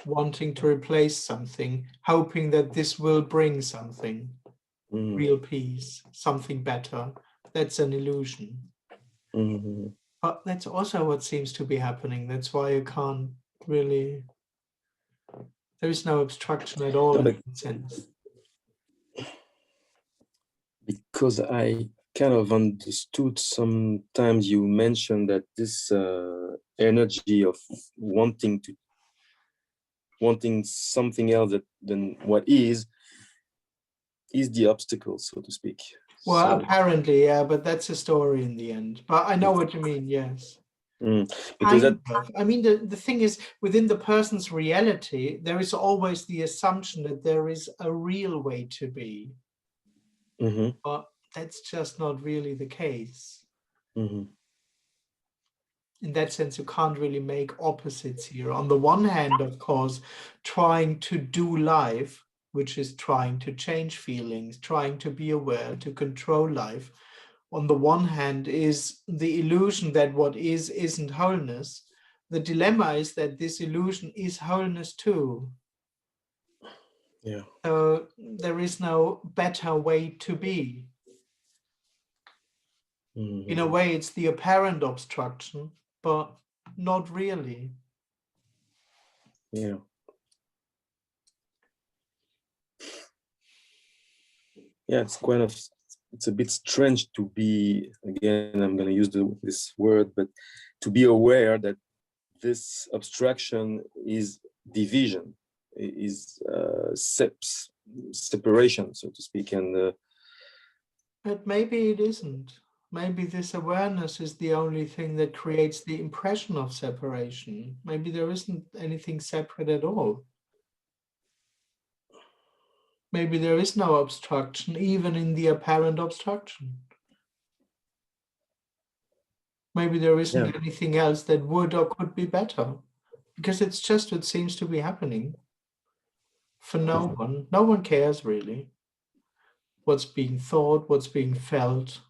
wanting to replace something, hoping that this will bring something, real peace, something better. That's an illusion. But that's also what seems to be happening. That's why you can't really, there is no abstraction at all in that sense. Because I kind of understood sometimes you mentioned that this energy of wanting something else than what is the obstacle, so to speak. Well, So, apparently, yeah, but that's a story in the end. But I know what you mean, yes. because Kind of. I mean, the thing is, within the person's reality, there is always the assumption that there is a real way to be. But that's just not really the case. In that sense, you can't really make opposites here. On the one hand, of course, trying to do life, which is trying to change feelings, trying to be aware, to control life, on the one hand is the illusion that what is isn't wholeness. The dilemma is that this illusion is wholeness too. Yeah. So there is no better way to be. In a way, it's the apparent obstruction, but not really. Yeah. Yeah, it's a bit strange to be, again, I'm going to use this word, but to be aware that this abstraction is division, is separation, so to speak. And but maybe it isn't. Maybe this awareness is the only thing that creates the impression of separation. Maybe there isn't anything separate at all. Maybe there is no obstruction, even in the apparent obstruction. Maybe there isn't anything else that would or could be better, because it's just what seems to be happening. For no one. No one cares really what's being thought, what's being felt.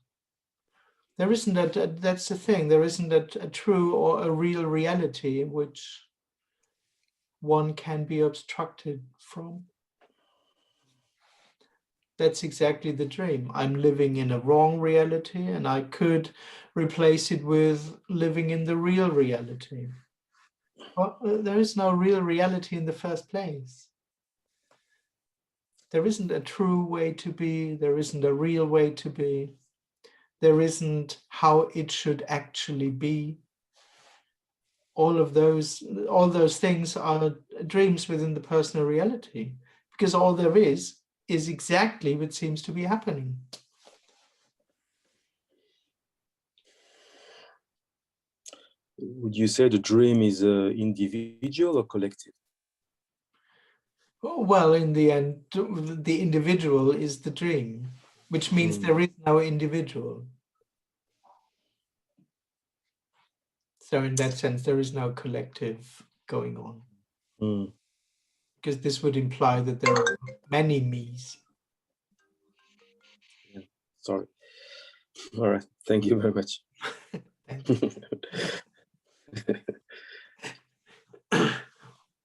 There isn't that's the thing, there isn't a true or a real reality which one can be obstructed from. That's exactly the dream. I'm living in a wrong reality and I could replace it with living in the real reality. But there is no real reality in the first place. There isn't a true way to be. There isn't a real way to be. There isn't how it should actually be. All those things are dreams within the personal reality, because all there is exactly what seems to be happening. would you say the dream is individual or collective? Well, in the end, the individual is the dream, which means there is no individual. So in that sense, there is no collective going on. Because this would imply that there are many me's. Yeah. Sorry. All right. Thank you very much.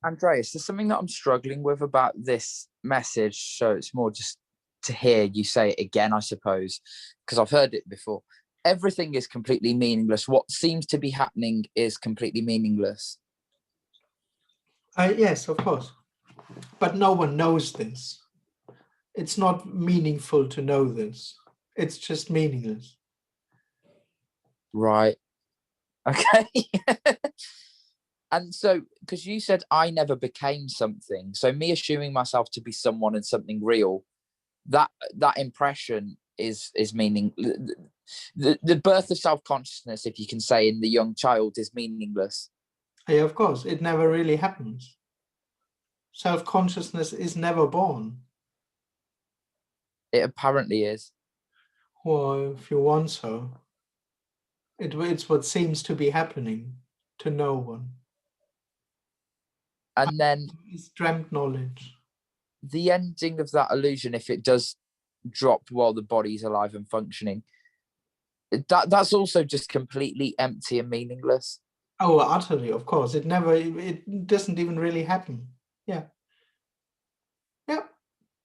Andreas, there's something that I'm struggling with about this message. So it's more just to hear you say it again, I suppose, because I've heard it before. Everything is completely meaningless. What seems to be happening is completely meaningless. Yes, of course. But no one knows this. It's not meaningful to know this. It's just meaningless. Right. Okay. And so, because you said I never became something, so me assuming myself to be someone and something real, that impression is meaning. The birth of self-consciousness, if you can say, in the young child is meaningless. Yeah, of course, it never really happens. Self-consciousness is never born. It apparently is. Well, if you want so. It's what seems to be happening to no one. And then It's dreamt knowledge. the ending of that illusion, if it does drop while the body's alive and functioning, that's also just completely empty and meaningless. Oh, utterly, of course. It doesn't even really happen. Yeah. Yeah.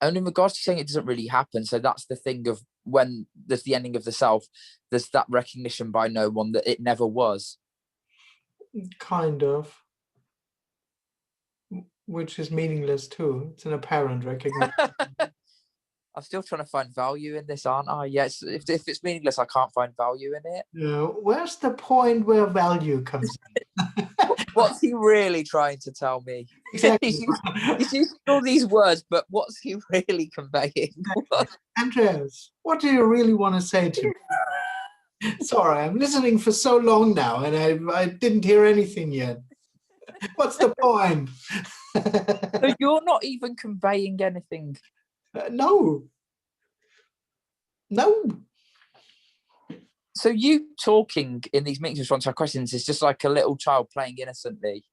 And in regards to saying it doesn't really happen, so that's the thing of when there's the ending of the self, there's that recognition by no one that it never was. Kind of. Which is meaningless too. It's an apparent recognition. I'm still trying to find value in this, aren't I? Yes, if it's meaningless, I can't find value in it. No, where's the point where value comes in? What's he really trying to tell me? Exactly. He's using all these words, but what's he really conveying? Andreas, what do you really want to say to me? Sorry, I'm listening for so long now and I didn't hear anything yet. What's the point? So you're not even conveying anything. No. So you talking in these meetings response to our questions is just like a little child playing innocently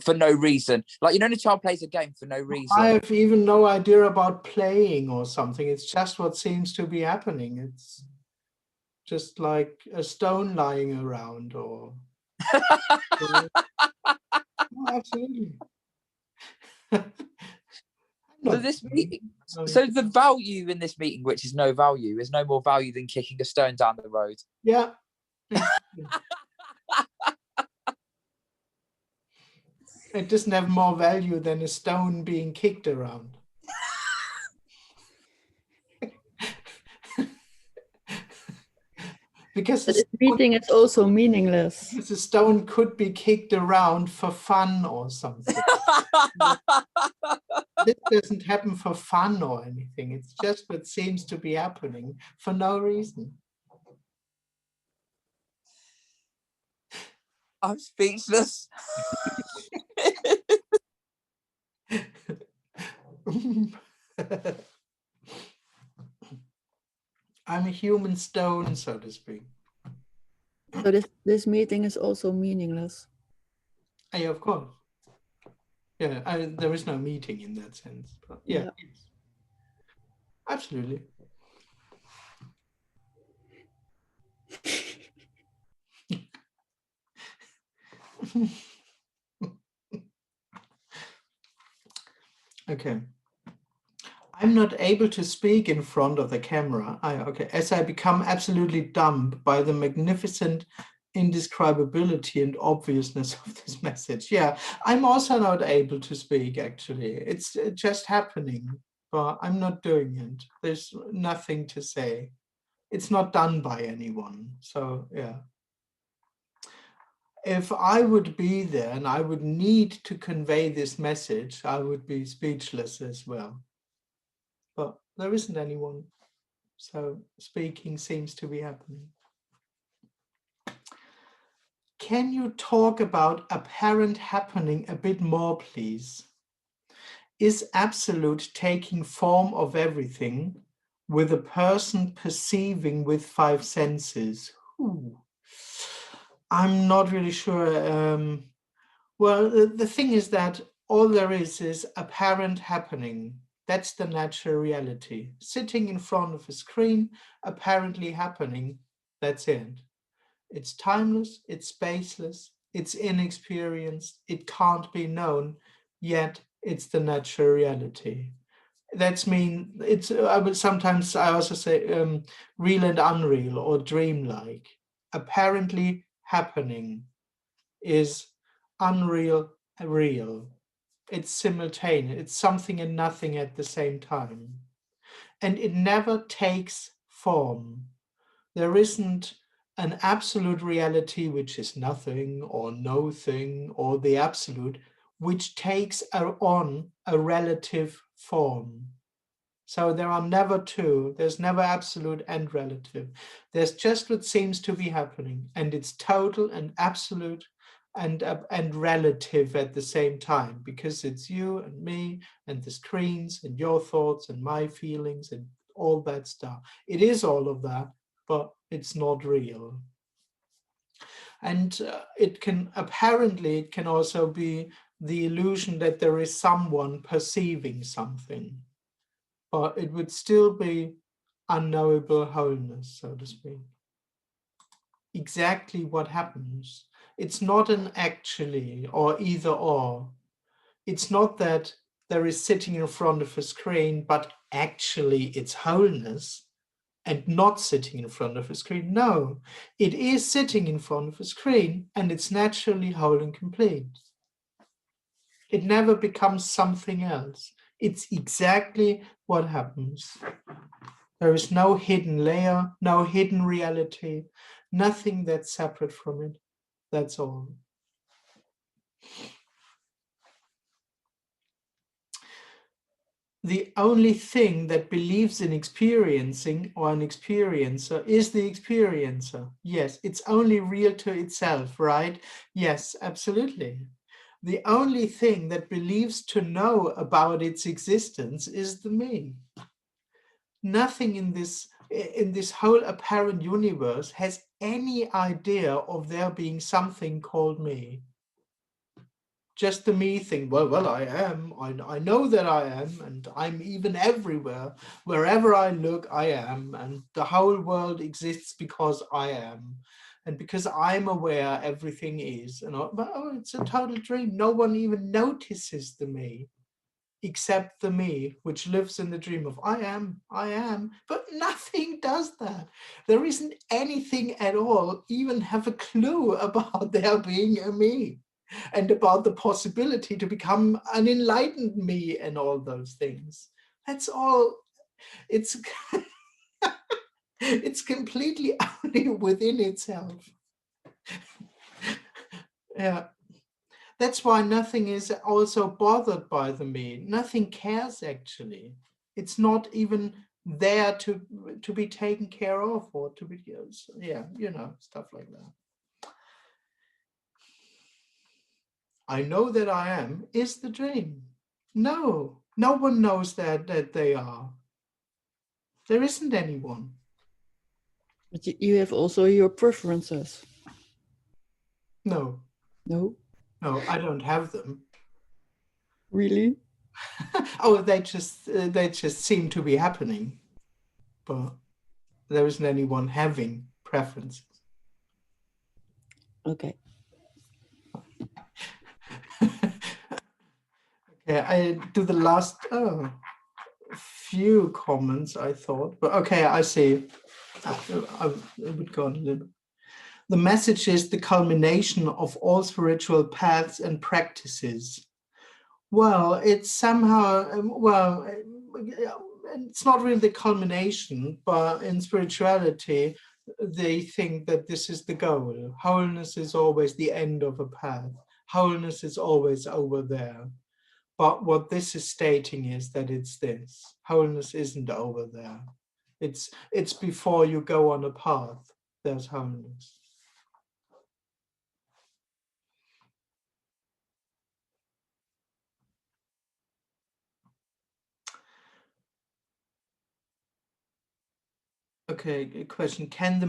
for no reason. Like, you know, the child plays a game for no reason. I have even no idea about playing or something. It's just what seems to be happening. It's just like a stone lying around or... Oh, absolutely. So this meeting, so the value in this meeting, which is no value, is no more value than kicking a stone down the road. Yeah. It doesn't have more value than a stone being kicked around. Because This meeting is also meaningless. the stone could be kicked around for fun or something. This doesn't happen for fun or anything. It's just what seems to be happening for no reason. I'm speechless. I'm a human stone, so to speak. So this meeting is also meaningless. Yeah, of course. Yeah, there is no meeting in that sense. But yeah. Yes. Absolutely. Okay. I'm not able to speak in front of the camera. As I become absolutely dumb by the magnificent indescribability and obviousness of this message. Yeah, I'm also not able to speak, actually. It's just happening, but I'm not doing it. There's nothing to say. It's not done by anyone. So, yeah. If I would be there and I would need to convey this message, I would be speechless as well. But there isn't anyone, so speaking seems to be happening. Can you talk about apparent happening a bit more, please? Is absolute taking form of everything with a person perceiving with 5 senses? Ooh. I'm not really sure. Well, the thing is that all there is apparent happening. That's the natural reality. Sitting in front of a screen, apparently happening, that's it. It's timeless, it's spaceless, it's inexperienced, it can't be known, yet it's the natural reality. That's mean, it's, I also say real and unreal or dreamlike. Apparently happening is unreal, real. It's simultaneous. It's something and nothing at the same time. And it never takes form. There isn't an absolute reality, which is nothing or no thing, or the absolute, which takes on a relative form. So there are never two. There's never absolute and relative. There's just what seems to be happening, and it's total and absolute and relative at the same time, because it's you and me and the screens and your thoughts and my feelings and all that stuff. It is all of that, but it's not real. And it can also be the illusion that there is someone perceiving something, but it would still be unknowable wholeness, so to speak. Exactly what happens. It's not an actually or either or. It's not that there is sitting in front of a screen, but actually it's wholeness and not sitting in front of a screen. No, it is sitting in front of a screen and it's naturally whole and complete. It never becomes something else. It's exactly what happens. There is no hidden layer, no hidden reality, nothing that's separate from it. That's all. The only thing that believes in experiencing or an experiencer is the experiencer. Yes, it's only real to itself, right? Yes, absolutely. The only thing that believes to know about its existence is the me. Nothing in this whole apparent universe has any idea of there being something called me. Just the me thing, well, I am, I know that I am, and I'm even everywhere. Wherever I look, I am, and the whole world exists because I am. And because I'm aware, everything is. And it's a total dream. No one even notices the me, except the me, which lives in the dream of I am, but nothing does that. There isn't anything at all, even have a clue about there being a me and about the possibility to become an enlightened me and all those things. That's all. It's it's completely only within itself. Yeah. That's why nothing is also bothered by the me. Nothing cares, actually. It's not even there to be taken care of or to be, yeah, stuff like that. I know that I am is the dream. No one knows that they are. There isn't anyone. But you have also your preferences. No, I don't have them. Really? Oh, they just seem to be happening, but there isn't anyone having preferences. Okay. Okay, I do the last few comments, I thought, but okay, I see. I would go on a little. The message is the culmination of all spiritual paths and practices. Well, it's somehow, it's not really the culmination, but in spirituality, they think that this is the goal. Wholeness is always the end of a path. Wholeness is always over there. But what this is stating is that it's this. Wholeness isn't over there. It's before you go on a path, there's wholeness. Okay, good question. Can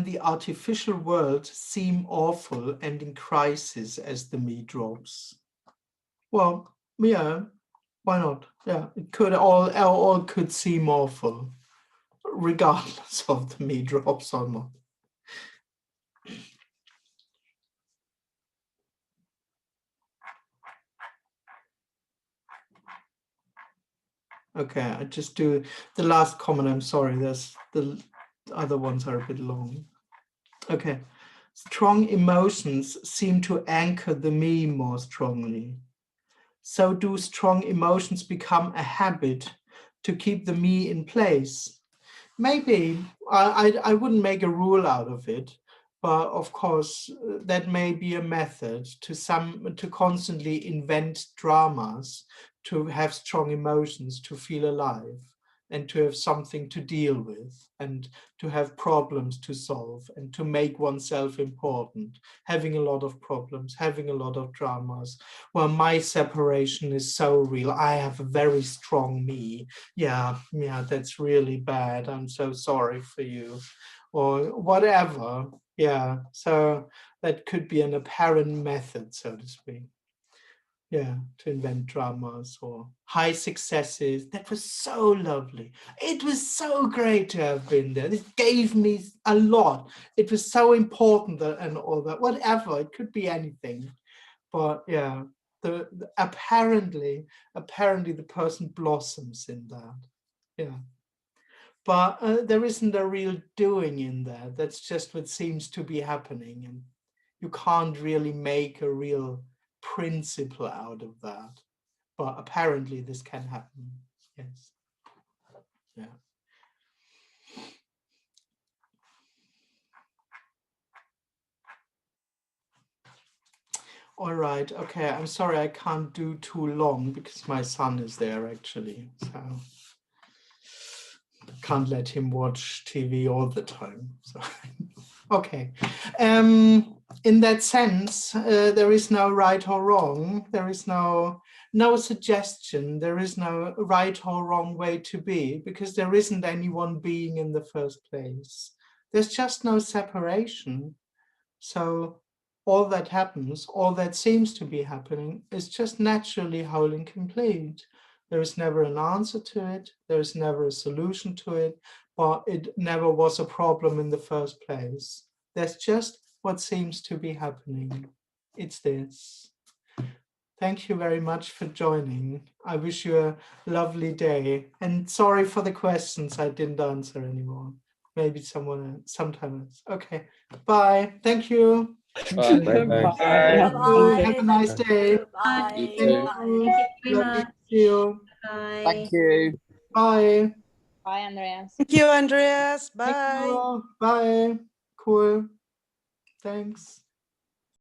the artificial world seem awful and in crisis as the me drops? Well, yeah, why not? Yeah, it could all could seem awful, regardless of the me drops or not. Okay, I just do the last comment. I'm sorry, there's the other ones are a bit long. Okay, strong emotions seem to anchor the me more strongly. So do strong emotions become a habit to keep the me in place? Maybe. I wouldn't make a rule out of it, but of course that may be a method to constantly invent dramas, to have strong emotions, to feel alive. and to have something to deal with, and to have problems to solve, and to make oneself important, having a lot of problems, having a lot of dramas. Well, my separation is so real. I have a very strong me. Yeah, that's really bad. I'm so sorry for you, or whatever. Yeah, so that could be an apparent method, so to speak. Yeah, to invent dramas or high successes. That was so lovely. It was so great to have been there. It gave me a lot. It was so important that, and all that, whatever, it could be anything. But yeah, apparently the person blossoms in that. Yeah. But there isn't a real doing in that. That's just what seems to be happening. And you can't really make a real principle out of that. But apparently this can happen. Yes. Yeah. All right. Okay. I'm sorry I can't do too long because my son is there actually. So can't let him watch TV all the time. So okay. In that sense, there is no right or wrong. There is no suggestion. There is no right or wrong way to be, because there isn't any one being in the first place. There's just no separation. So all that happens, all that seems to be happening, is just naturally whole and complete. There is never an answer to it. There is never a solution to it, but it never was a problem in the first place. There's just what seems to be happening. It's this. Thank you very much for joining. I wish you a lovely day. And sorry for the questions I didn't answer anymore. Maybe sometime else. Okay, bye. Thank you. Bye. Bye. Thank you. Have a nice day. Bye. You Thank too. you. Thank you very Lovely much. to see you. Bye. Thank you. Bye. Bye, Andreas. Thank you, Andreas. Thank Bye. you. Bye. Cool. Thanks.